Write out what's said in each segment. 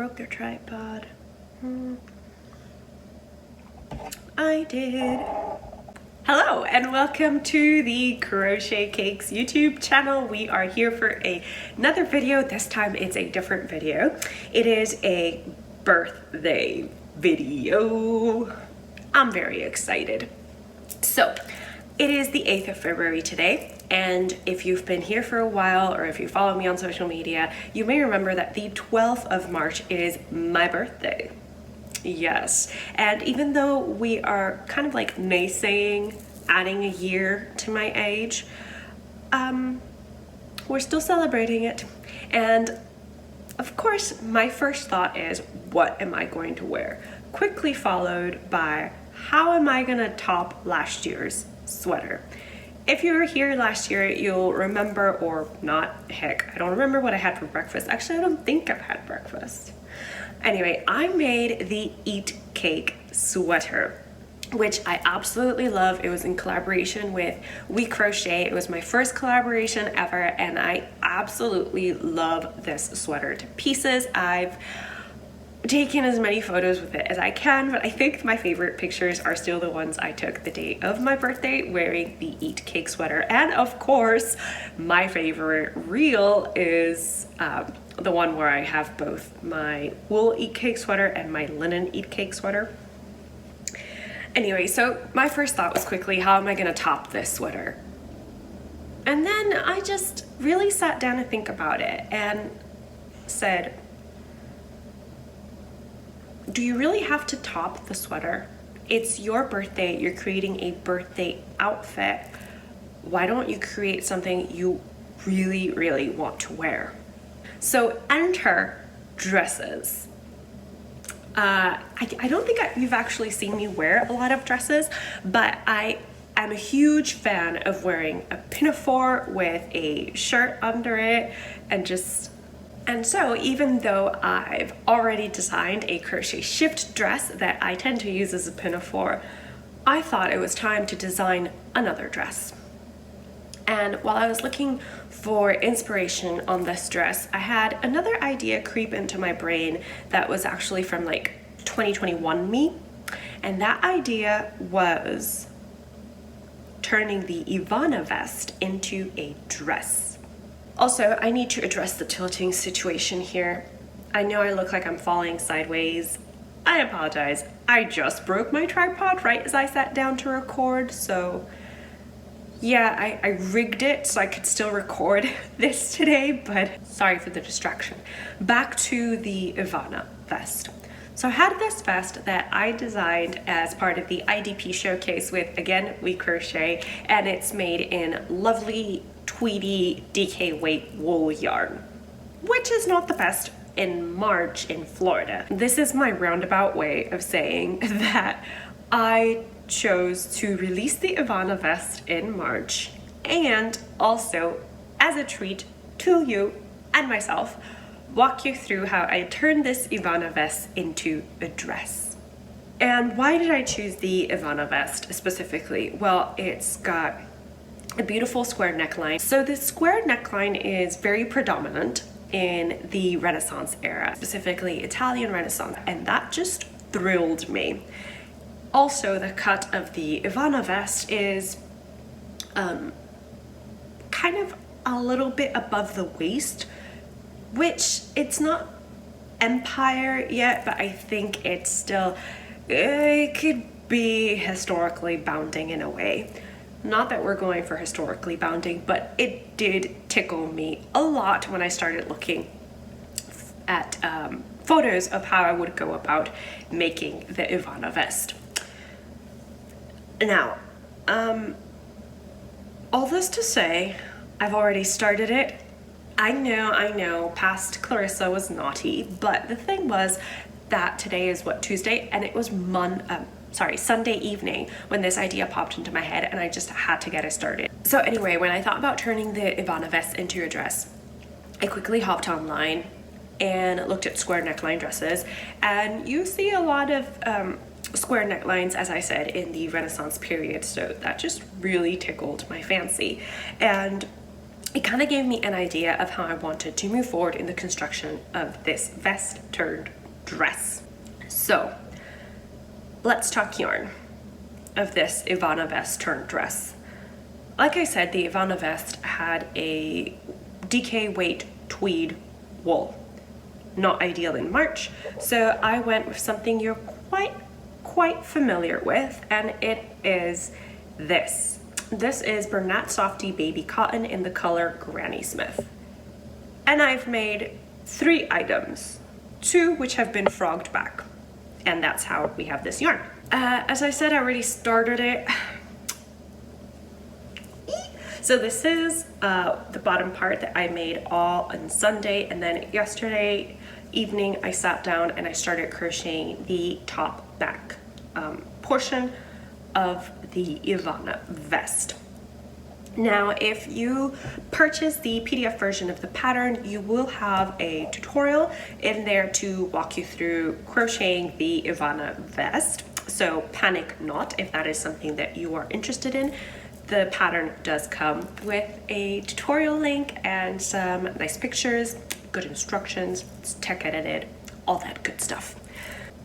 broke their tripod. I did. Hello and welcome to the Crochet Cakes YouTube channel. We are here for another video. This time it's a different video. It is a birthday video. I'm very excited. So it is the 8th of February today, and if you've been here for a while or if you follow me on social media, you may remember that the 12th of March is my birthday. Yes, and even though we are kind of like naysaying adding a year to my age, we're still celebrating it. And of course, my first thought is, what am I going to wear? Quickly followed by, how am I gonna top last year's sweater? If you were here last year, you'll remember, or not, heck, I don't remember what I had for breakfast. Actually, I don't think I've had breakfast. Anyway, I made the Eat Cake sweater, which I absolutely love. It was in collaboration with We Crochet. It was my first collaboration ever, and I absolutely love this sweater to pieces. I've taken as many photos with it as I can, but I think my favorite pictures are still the ones I took the day of my birthday wearing the Eat Cake sweater. And of course, my favorite reel is the one where I have both my wool Eat Cake sweater and my linen Eat Cake sweater. Anyway, so my first thought was quickly, how am I gonna top this sweater? And then I just really sat down to think about it and said, do you really have to top the sweater? It's your birthday, you're creating a birthday outfit. Why don't you create something you really, really want to wear? So enter dresses. I don't think you've actually seen me wear a lot of dresses, but I am a huge fan of wearing a pinafore with a shirt under it and so even though I've already designed a crochet shift dress that I tend to use as a pinafore, I thought it was time to design another dress. And while I was looking for inspiration on this dress, I had another idea creep into my brain that was actually from like 2021 me. And that idea was turning the Yavanna Vest into a dress. Also, I need to address the tilting situation here. I know I look like I'm falling sideways. I apologize. I just broke my tripod right as I sat down to record, so yeah, I rigged it so I could still record this today, but sorry for the distraction. Back to the Yavanna Vest. So I had this vest that I designed as part of the IDP showcase with, again, We Crochet, and it's made in lovely tweedy DK weight wool yarn, which is not the best in March in Florida. This is my roundabout way of saying that I chose to release the Yavanna Vest in March, and also as a treat to you and myself, walk you through how I turned this Yavanna Vest into a dress. And why did I choose the Yavanna Vest specifically? Well, it's got a beautiful square neckline. So this square neckline is very predominant in the Renaissance era, specifically Italian Renaissance, and that just thrilled me. Also, the cut of the Yavanna Vest is kind of a little bit above the waist, which it's not empire yet, but I think it's still, it could be historically bounding in a way. Not that we're going for historically bounding, but it did tickle me a lot when I started looking at photos of how I would go about making the Yavanna Vest. Now, all this to say, I've already started it. I know, past Clarissa was naughty, but the thing was that today is what, Tuesday, and it was Sunday evening when this idea popped into my head, and I just had to get it started. So anyway, when I thought about turning the Yavanna Vest into a dress, I quickly hopped online and looked at square neckline dresses, and you see a lot of square necklines, as I said, in the Renaissance period, so that just really tickled my fancy. And it kind of gave me an idea of how I wanted to move forward in the construction of this vest turned dress. So let's talk yarn of this Yavanna Vest turned dress. Like I said, the Yavanna Vest had a DK weight tweed wool. Not ideal in March, so I went with something you're quite familiar with, and it is this. This is Bernat Softy Baby Cotton in the color Granny Smith. And I've made 3 items, 2 which have been frogged back. And that's how we have this yarn. As I said, I already started it. So this is the bottom part that I made all on Sunday, and then yesterday evening I sat down and I started crocheting the top back portion of the Yavanna Vest. Now, if you purchase the PDF version of the pattern, you will have a tutorial in there to walk you through crocheting the Yavanna Vest. So panic not if that is something that you are interested in. The pattern does come with a tutorial link and some nice pictures, good instructions, it's tech edited, all that good stuff.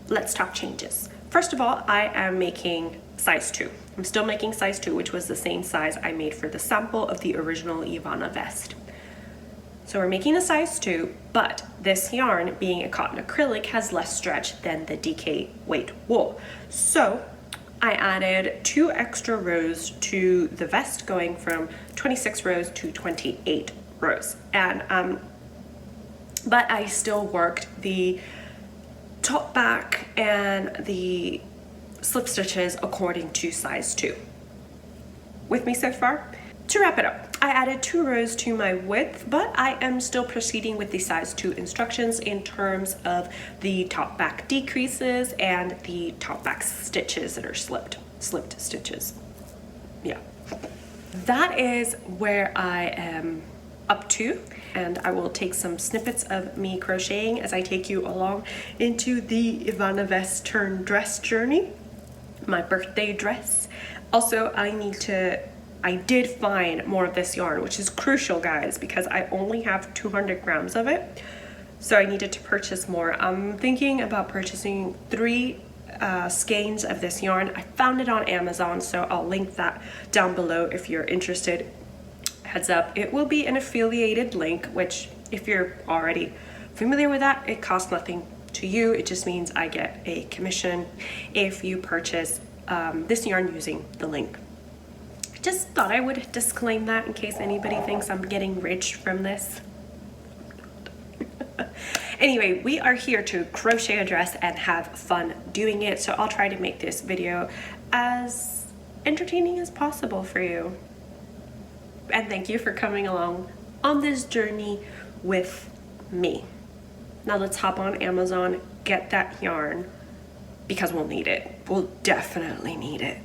Let's talk changes. First of all, I am making size 2. I'm still making size 2, which was the same size I made for the sample of the original Yavanna Vest. So we're making a size 2, but this yarn, being a cotton acrylic, has less stretch than the DK weight wool. So I added 2 extra rows to the vest, going from 26 rows to 28 rows. And but I still worked the top back and the slip stitches according to size 2. With me so far? To wrap it up, I added 2 rows to my width, but I am still proceeding with the size 2 instructions in terms of the top back decreases and the top back stitches that are slipped stitches. Yeah, that is where I am up to, and I will take some snippets of me crocheting as I take you along into the Yavanna Vest turned dress journey, my birthday dress. Also, I did find more of this yarn, which is crucial, guys, because I only have 200 grams of it, so I needed to purchase more. I'm thinking about purchasing 3 skeins of this yarn. I found it on Amazon, so I'll link that down below if you're interested. Heads up, it will be an affiliated link, which if you're already familiar with that, it costs nothing to you. It just means I get a commission if you purchase this yarn using the link. Just thought I would disclaim that in case anybody thinks I'm getting rich from this. Anyway, we are here to crochet a dress and have fun doing it, so I'll try to make this video as entertaining as possible for you. And thank you for coming along on this journey with me. Now let's hop on Amazon, get that yarn, because we'll need it. We'll definitely need it.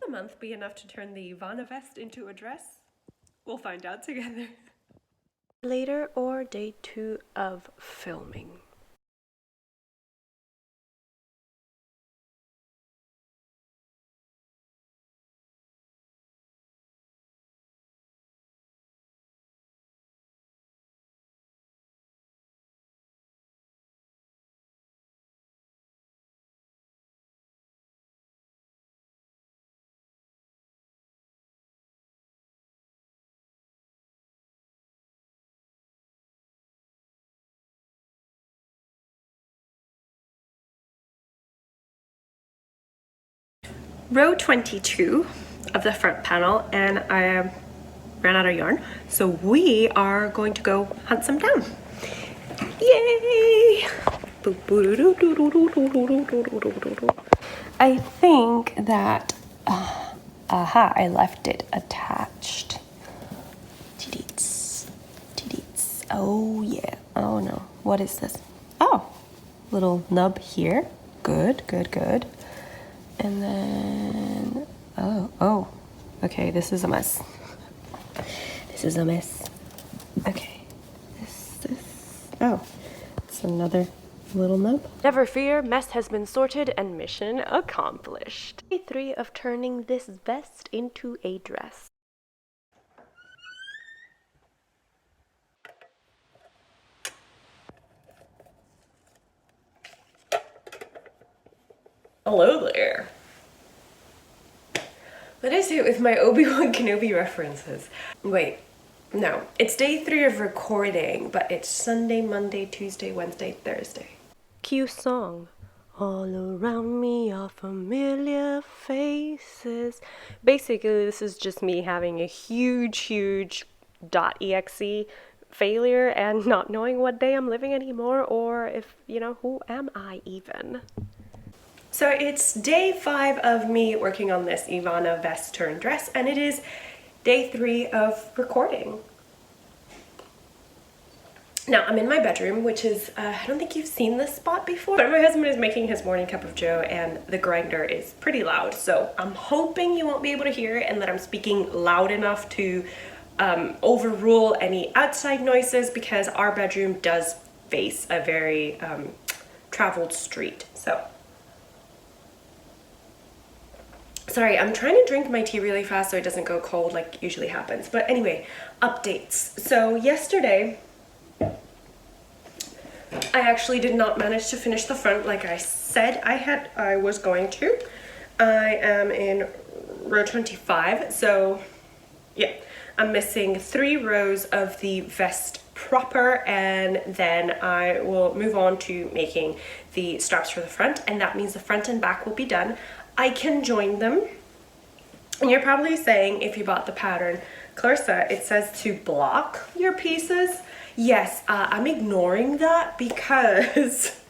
A month be enough to turn the Yavanna Vest into a dress? We'll find out together. Later, or day 2 of filming. Row 22 of the front panel, and I ran out of yarn, so we are going to go hunt some down. Yay! I think that I left it attached. Tidits. Oh yeah. Oh no. what is this? Oh, little nub here. Good, good, good. And then, oh, okay, this is a mess. This is a mess. Okay, oh, it's another little nub. Never fear, mess has been sorted and mission accomplished. Day 3 of turning this vest into a dress. Hello there. What is it with my Obi-Wan Kenobi references? Wait, no. It's day 3 of recording, but it's Sunday, Monday, Tuesday, Wednesday, Thursday. Cue song. All around me are familiar faces. Basically, this is just me having a huge .exe failure and not knowing what day I'm living anymore, or if, you know, who am I even? So it's day 5 of me working on this Yavanna Vest turn dress, and it is day 3 of recording. Now I'm in my bedroom, which is, I don't think you've seen this spot before, but my husband is making his morning cup of joe and the grinder is pretty loud. So I'm hoping you won't be able to hear it and that I'm speaking loud enough to overrule any outside noises, because our bedroom does face a very traveled street. So sorry, I'm trying to drink my tea really fast so it doesn't go cold like usually happens. But anyway, updates. So yesterday, I actually did not manage to finish the front like I said I was going to. I am in row 25, so yeah, I'm missing 3 rows of the vest proper, and then I will move on to making the straps for the front, and that means the front and back will be done. I can join them. And you're probably saying, if you bought the pattern, Clarissa, it says to block your pieces. Yes, I'm ignoring that because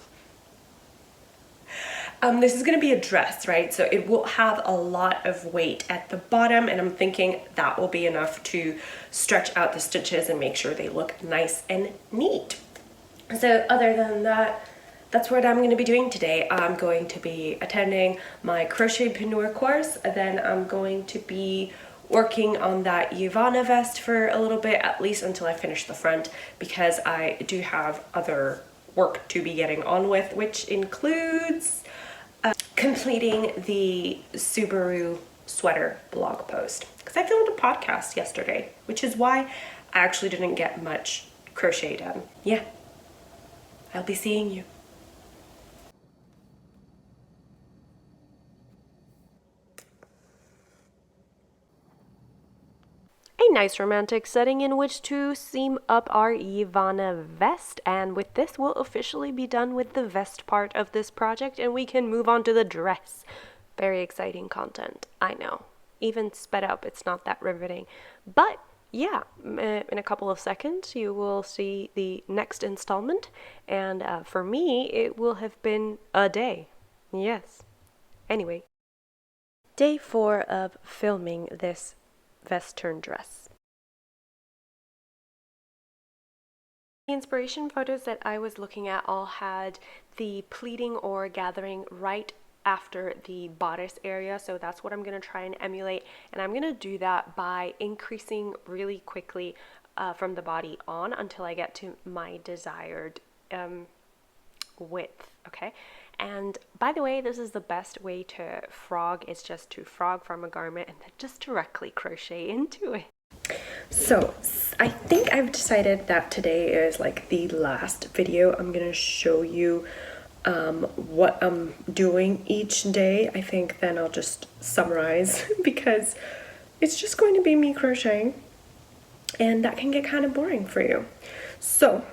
this is going to be a dress, right? So it will have a lot of weight at the bottom, and I'm thinking that will be enough to stretch out the stitches and make sure they look nice and neat. So other than that, that's what I'm going to be doing today. I'm going to be attending my crochetpreneur course, then I'm going to be working on that Yavanna vest for a little bit, at least until I finish the front, because I do have other work to be getting on with, which includes completing the Subaru sweater blog post, because I filmed a podcast yesterday, which is why I actually didn't get much crochet done. Yeah, I'll be seeing you. A nice romantic setting in which to seam up our Yavanna vest, and with this we'll officially be done with the vest part of this project and we can move on to the dress. Very exciting content, I know. Even sped up, it's not that riveting. But yeah, in a couple of seconds you will see the next installment, and for me it will have been a day. Yes. Anyway, day 4 of filming this vest turn dress. The inspiration photos that I was looking at all had the pleating or gathering right after the bodice area, so that's what I'm going to try and emulate, and I'm going to do that by increasing really quickly from the body on until I get to my desired width. Okay, and by the way, this is the best way to frog. It's just to frog from a garment and then just directly crochet into it. So I think I've decided that today is like the last video. I'm gonna show you what I'm doing each day. I think then I'll just summarize because it's just going to be me crocheting and that can get kind of boring for you. So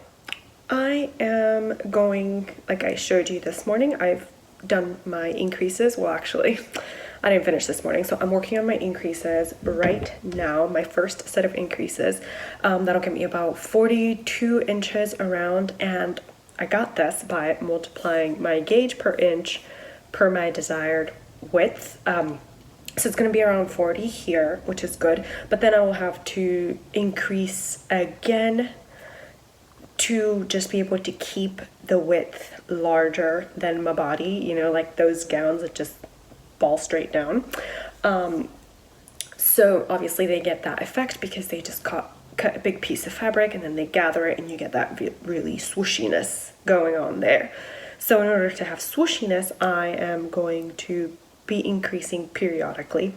I am going, like I showed you this morning, I've done my increases. Well, actually, I didn't finish this morning, so I'm working on my increases right now, my first set of increases. That'll give me about 42 inches around, and I got this by multiplying my gauge per inch per my desired width. So it's going to be around 40 here, which is good, but then I will have to increase again to just be able to keep the width larger than my body, you know, like those gowns that just fall straight down. So obviously they get that effect because they just cut a big piece of fabric and then they gather it and you get that really swooshiness going on there. So in order to have swooshiness, I am going to be increasing periodically,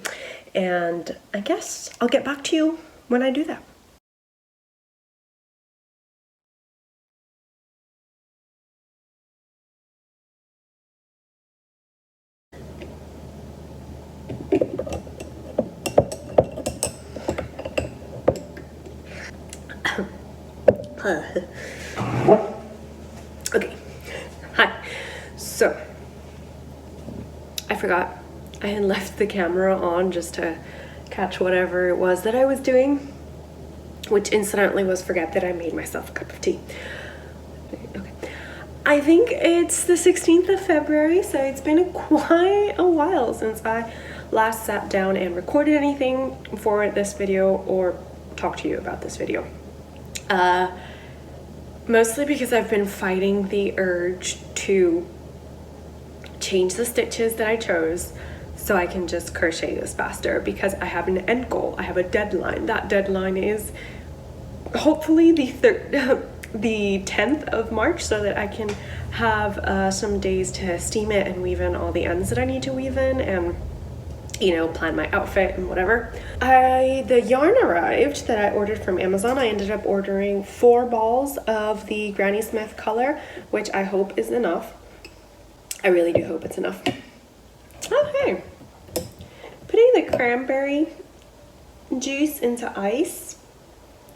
and I guess I'll get back to you when I do that. Okay, hi. So, I forgot I had left the camera on just to catch whatever it was that I was doing, which incidentally was forget that I made myself a cup of tea. Okay. I think it's the 16th of February, so it's been quite a while since I last sat down and recorded anything for this video or talked to you about this video. Mostly because I've been fighting the urge to change the stitches that I chose so I can just crochet this faster, because I have an end goal. I have a deadline. That deadline is hopefully the 10th of March, so that I can have some days to steam it and weave in all the ends that I need to weave in and, you know, plan my outfit and whatever. The yarn arrived that I ordered from Amazon. I ended up ordering 4 balls of the Granny Smith color, which I hope is enough. I really do hope it's enough. Okay. Putting the cranberry juice into ice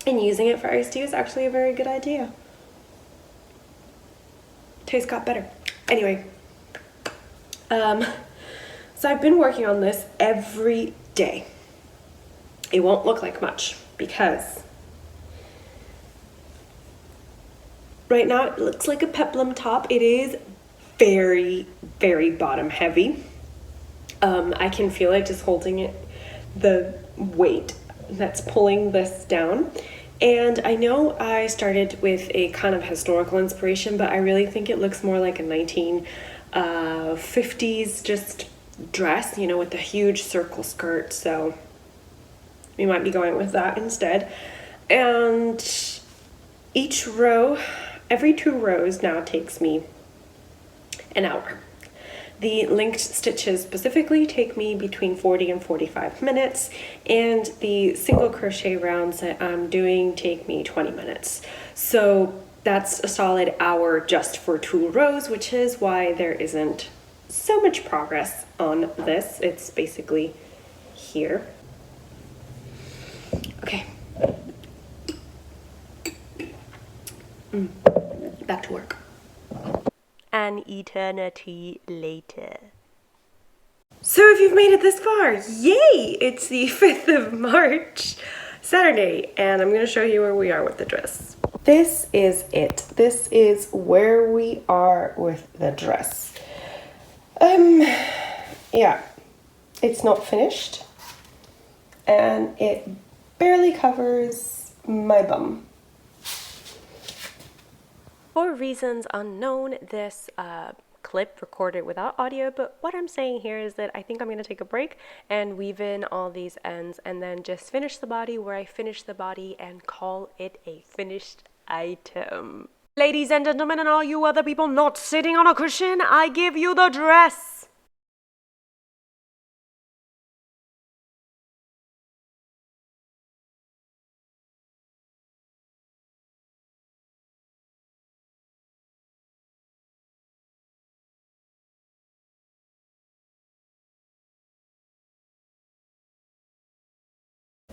and using it for iced tea is actually a very good idea. Taste got better. Anyway, so I've been working on this every day. It won't look like much because right now it looks like a peplum top. It is very, very bottom heavy. I can feel it just holding it, the weight that's pulling this down. And I know I started with a kind of historical inspiration, but I really think it looks more like a 1950s just dress, you know, with a huge circle skirt. So we might be going with that instead. And each row, every 2 rows now takes me an hour. The linked stitches specifically take me between 40 and 45 minutes, and the single crochet rounds that I'm doing take me 20 minutes. So that's a solid hour just for 2 rows, which is why there isn't so much progress on this. It's basically here. Okay. Back to work. An eternity later. So if you've made it this far, yay! It's the 5th of March, Saturday, and I'm going to show you where we are with the dress. This is it. This is where we are with the dress. Yeah, it's not finished, and it barely covers my bum. For reasons unknown, this clip recorded without audio, but what I'm saying here is that I think I'm going to take a break and weave in all these ends and then just finish the body where I finish the body and call it a finished item. Ladies and gentlemen, and all you other people not sitting on a cushion, I give you the dress!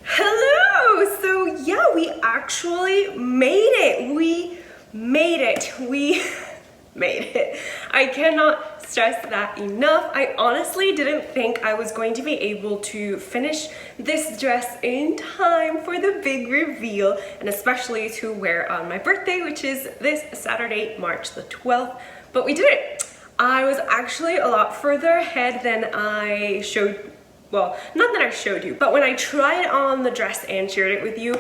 Hello! So yeah, we actually made it. We made it. I cannot stress that enough. I honestly didn't think I was going to be able to finish this dress in time for the big reveal, and especially to wear on my birthday, which is this Saturday, March the 12th, but we did it. I was actually a lot further ahead than I showed. Well, not that I showed you, but when I tried on the dress and shared it with you,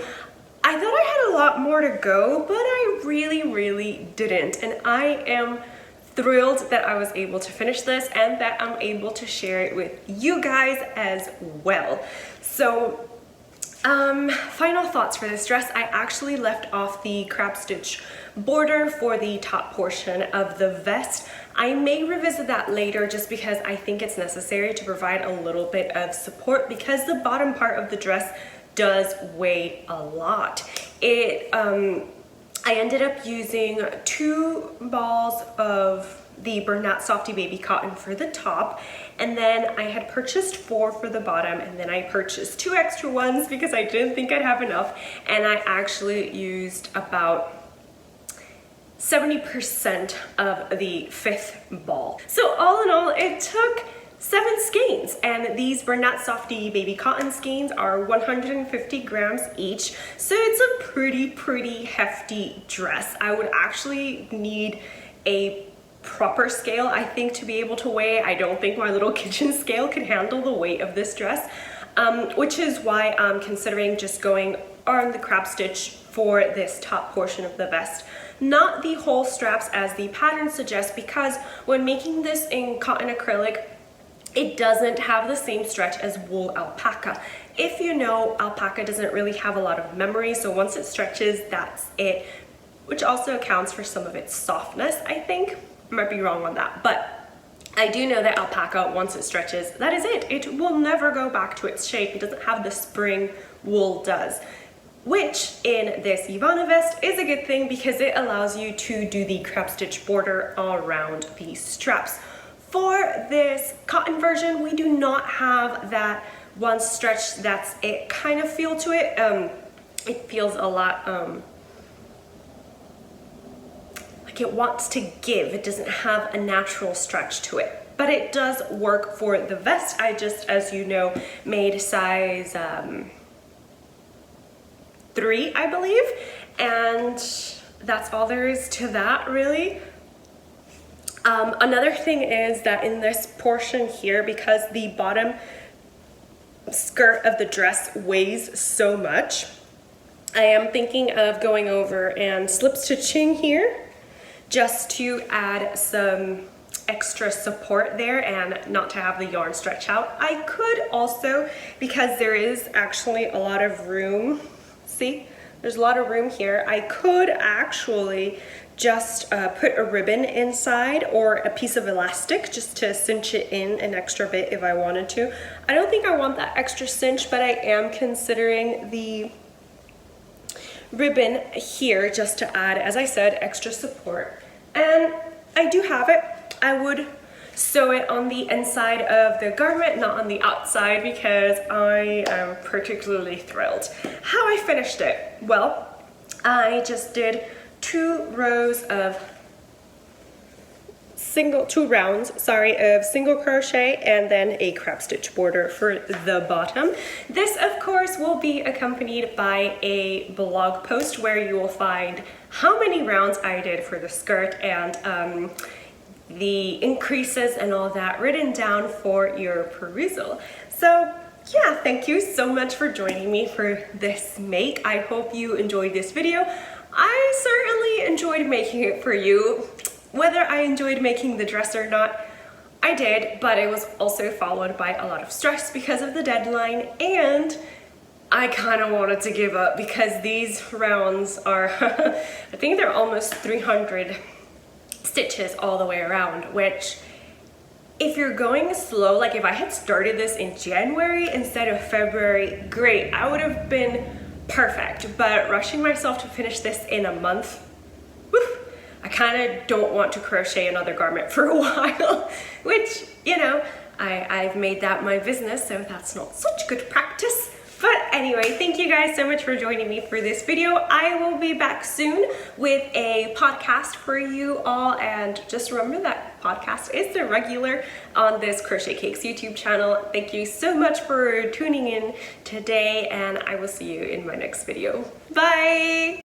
I thought I had a lot more to go, but I really didn't. And I am thrilled that I was able to finish this and that I'm able to share it with you guys as well. So final thoughts for this dress. I actually left off the crab stitch border for the top portion of the vest. I may revisit that later just because I think it's necessary to provide a little bit of support because the bottom part of the dress does weigh a lot. I ended up using 2 balls of the Bernat Softy Baby Cotton for the top, and then I had purchased 4 for the bottom, and then I purchased 2 extra ones because I didn't think I'd have enough, and I actually used about 70% of the 5th ball. So all in all, it took 7 skeins, and these Bernat Softy Baby Cotton skeins are 150 grams each, so it's a pretty hefty dress. I would actually need a proper scale, I think, to be able to weigh. I don't think my little kitchen scale can handle the weight of this dress, which is why I'm considering just going on the crab stitch for this top portion of the vest. Not the whole straps as the pattern suggests, because when making this in cotton acrylic, it doesn't have the same stretch as wool alpaca. If you know, alpaca doesn't really have a lot of memory, so once it stretches, that's it, which also accounts for some of its softness, I think. I might be wrong on that, but I do know that alpaca, once it stretches, that is it. It will never go back to its shape. It doesn't have the spring wool does, which in this Yavanna vest is a good thing because it allows you to do the crab stitch border around the straps. For this cotton version, we do not have that one stretch that's it kind of feel to it. It feels a lot like it wants to give. It doesn't have a natural stretch to it, but it does work for the vest. I just, as you know, made size 3, I believe, and that's all there is to that, really. Another thing is that in this portion here, because the bottom skirt of the dress weighs so much, I am thinking of going over and slip stitching here just to add some extra support there and not to have the yarn stretch out. I could also, because there is actually a lot of room, see, there's a lot of room here, I could actually just put a ribbon inside or a piece of elastic just to cinch it in an extra bit if I wanted to. I don't think I want that extra cinch, but I am considering the ribbon here just to add, as I said, extra support. And I do have it. I would sew it on the inside of the garment, not on the outside, because I am particularly thrilled. How I finished it? Well, I just did 2 rounds of single crochet and then a crab stitch border for the bottom. This, of course, will be accompanied by a blog post where you will find how many rounds I did for the skirt and the increases and all that written down for your perusal. So yeah, thank you so much for joining me for this make. I hope you enjoyed this video. I certainly enjoyed making it for you. Whether I enjoyed making the dress or not, I did, but it was also followed by a lot of stress because of the deadline, and I kind of wanted to give up because these rounds are, I think they're almost 300 stitches all the way around, which if you're going slow, like if I had started this in January instead of February, great, I would have been perfect, but rushing myself to finish this in a month, whew, I kind of don't want to crochet another garment for a while, which, you know, I've made that my business, so that's not such good practice. But anyway, thank you guys so much for joining me for this video. I will be back soon with a podcast for you all, and just remember that podcast is the regular on this Crochet Cakes YouTube channel. Thank you so much for tuning in today, and I will see you in my next video. Bye!